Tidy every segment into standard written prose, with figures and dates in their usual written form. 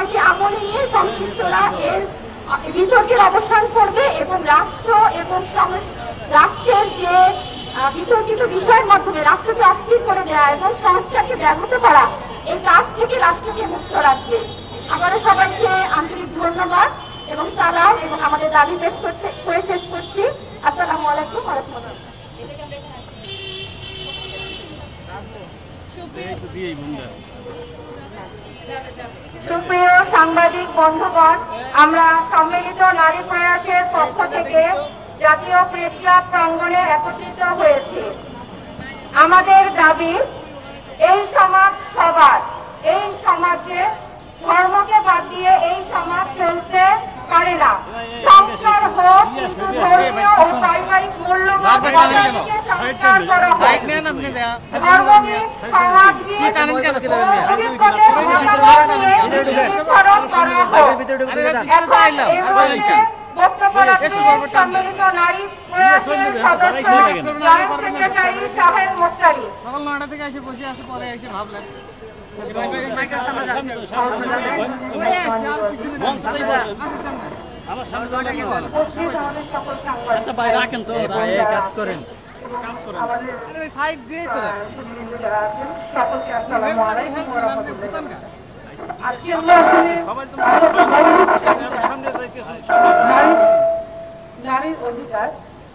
বিষয়টি আমলে নিয়ে সংশ্লিষ্টরা এর বিতর্কের অবসান করবে এবং রাষ্ট্র এবং রাষ্ট্রের যে বিতর্কিত বিষয়ের মাধ্যমে রাষ্ট্রকে অস্থির করে দেওয়া এবং সংস্কারকে ব্যাহত করা এই কাজ থেকে রাষ্ট্রকে মুক্ত রাখবে। আমরা সবাইকে আন্তরিক ধন্যবাদ এবং সালাম এবং আমাদের দাবি পেশ করে শেষ করছি। আসসালামু আলাইকুম ওয়া রাহমাতুল্লাহ। সুপ্রিয় সাংবাদিক বন্ধুগণ, আমরা সম্মিলিত নারী প্রয়াসের পক্ষ থেকে জাতীয় প্রেস ক্লাব প্রাঙ্গণে একত্রিত হয়েছি। আমাদের দাবি, এই সমাজ সবার, এই সমাজে ধর্মকে বাদ দিয়ে এই সমাজ চলতে পারে না। সংস্কার হোক, কিন্তু ধর্মীয় ও পারিবারিক মূল্যবোধ থেকে সংস্কার করা হোক। ধর্মবিদ, সমাজবিদ ও অভিজ্ঞদের মতামত নিয়ে নির্ধারণ করা হোক। এখন এর মধ্যে বক্তব্য রাখবেন সম্মিলিত নারী প্রয়াসের সদস্য জয়েন্ট সেক্রেটারি শাহেদ মোস্তারি। সকাল 9টা থেকে এসে বসে আছে, পরে এসে ভাবলেন আজকে আমরা নারীর অধিকার,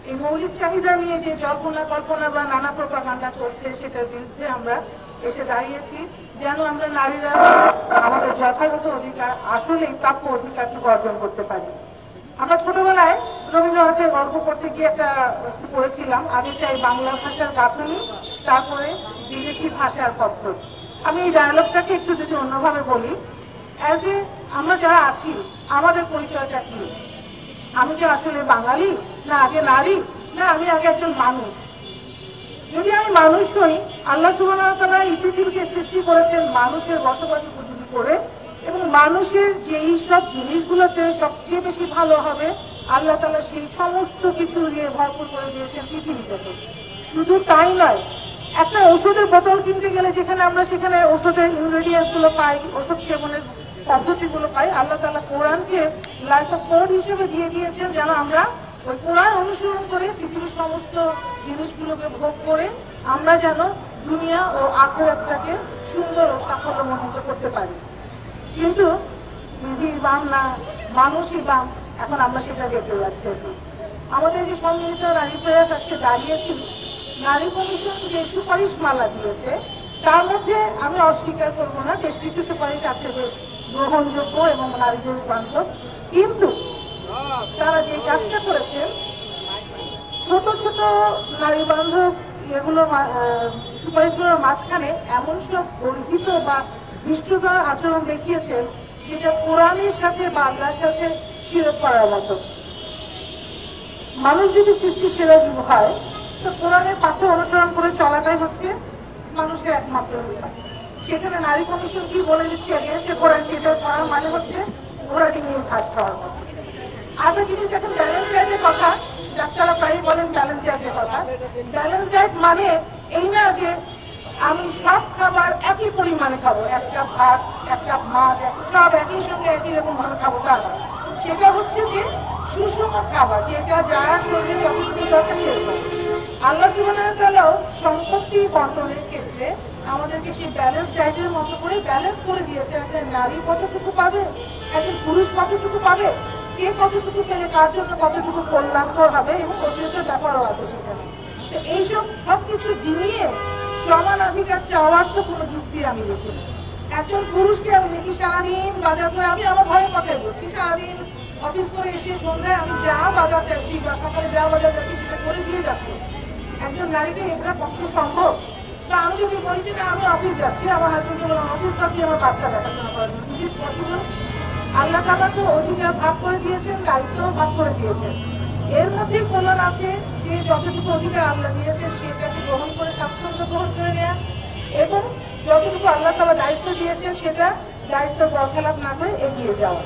এই মৌলিক চাহিদা নিয়ে যে জল্পনা কল্পনা বা নানা প্রোপাগান্ডা চলছে সেটার বিরুদ্ধে আমরা এসে দাঁড়িয়েছি, যেন আমরা নারীরা আমাদের যথাযথ অধিকার, আসলেই প্রাপ্য অধিকারটুকু অর্জন করতে পারি। আমরা ছোটবেলায় রবীন্দ্রনাথের গল্প করতে গিয়ে একটা পড়েছিলাম, আগে চাই বাংলা ভাষার গাঁথনি, তারপরে বিদেশি ভাষার পত্র। আমি এই ডায়ালগটাকে একটু যদি অন্যভাবে বলি, অ্যাজ এ আমরা যারা আছি আমাদের পরিচয়টা কি? আমি কি আসলে বাঙালি, না আগে নারী, না আমি আগে একজন মানুষ? যদি আমি মানুষ হই, আল্লাহ সুবহানাহু ওয়া তাআলা এই পৃথিবীকে সৃষ্টি করেছেন মানুষের বসবাস উপযোগী করে, এবং মানুষের যেই সব জিনিসগুলোতে সবচেয়ে বেশি ভালো হবে আল্লাহ তাআলা সেই সমস্ত কিছু দিয়ে ভরপুর করে দিয়েছেন পৃথিবীটাকে। শুধু তাই নয়, একটা ওষুধের বোতল কিনতে গেলে যেখানে আমরা সেখানে ওষুধের ইনগ্রেডিয়েন্টস গুলো পাই, ওষুধ সেবনের পদ্ধতিগুলো পাই, আল্লাহ তাআলা কোরআনকে লাইফ অফ কোড হিসেবে দিয়ে দিয়েছেন, যেন আমরা ওই কোরআন অনুসরণ করে পৃথিবীর সমস্ত জিনিসগুলোকে ভোগ করে আমরা যেন দুনিয়া ও আখিরাতটাকে সুন্দর ও সাফল্যমণ্ডিত করতে পারি। কিন্তু বিধির বাম না মানুষই বাম, এখন আমরা সেটা দেখতে যাচ্ছি। আমাদের যে সম্মিলিত নারী প্রয়াস আজকে দাঁড়িয়েছি, নারী কমিশন যে সুপারিশ মালা দিয়েছে তার মধ্যে আমি অস্বীকার করবো না, বেশ কিছু সুপারিশ আছে বেশ গ্রহণযোগ্য এবং নারীদের বান্ধব, কিন্তু তারা যে কাজটা করেছেন ছোট ছোট নারী বান্ধব এগুলো সুপারিশগুলোর মাঝখানে এমন সব গর্হিত বা ধৃষ্টতা আচরণ দেখিয়েছেন যেটা কোরআনের সাথে বা আল্লাহর সাথে শিরক করার মতো। মানুষ যদি সৃষ্টিশীল জীব হয়, তো কোরআনের পাঠ্য অনুসরণ করে চলাটাই হচ্ছে মানুষের একমাত্র উপায়। সেখানে নারী কমিশন কি বলে দিচ্ছে এগেইনস্টে কোরআন, সেটা করার মানে হচ্ছে ঘোড়াটি নিয়ে ঘাস খাওয়ার মতো। আরেকটা জিনিস দেখেন, ব্যালেন্স ডায়েটের কথা ডাক্তাররা প্রায়ই বলেন, ব্যালেন্স ডায়েটের কথা। ব্যালেন্স ডায়েট মানে এই না যে আমি সব খাবার একই পরিমাণে খাবো, একটা ভাত, একটা মাছ, সব একই সঙ্গে একই রকম ভাবে খাবো, তা না। সেটা হচ্ছে যে সুষম খাবার, যেটা যারা শরীরে যতটুকু দরকার সেরকম। আল্লাহ সুবহানাহু ওয়া তাআলা সম্পত্তি বন্টনের ক্ষেত্রে আমাদেরকে সেই ব্যালেন্স ডায়েটের মতো করে ব্যালেন্স করে দিয়েছে। একটা নারী কতটুকু পাবে, একজন পুরুষ কতটুকু পাবে, কে কতটুকু পেলে কার জন্য কতটুকু কল্যাণকর হবে, এবং অসুবিধার ব্যাপারও আছে সেখানে। তো এইসব সবকিছু ডিঙিয়ে সমানাধিকার চাওয়ার তো কোনো যুক্তি আমি দেখি। একজন পুরুষকে আমি দেখি সারাদিন বাজার করে, আমি আমার ঘরের কথাই বলছি, সারাদিন অফিস করে এসে সন্ধ্যায় আমি যা বাজার চাচ্ছি বা সকালে যা বাজার যাচ্ছি সেটা করে দিয়ে যাচ্ছে। একজন নারীকে এটা পক্ষে সম্ভব? তো আমি যদি বলি যে না আমি অফিস যাচ্ছি, আমার হাজবেন্ডকে বললাম অফিস বাকি আমার বাচ্চা দেখাশোনা করার জন্য, ইজ ইট পসিবল? আল্লাহ তাআলা তো অধিকার ভাগ করে দিয়েছেন, দায়িত্ব ভাগ করে দিয়েছেন। এর মধ্যে কল্যাণ আছে যে যতটুকু অধিকার আল্লাহ দিয়েছেন সেটাকে গ্রহণ করে স্বাচ্ছন্দ্য গ্রহণ করে নেয়া, এবং যতটুকু আল্লাহ তাআলা দায়িত্ব দিয়েছেন সেটা দায়িত্ব বরখেলাপ না করে এগিয়ে যাওয়া।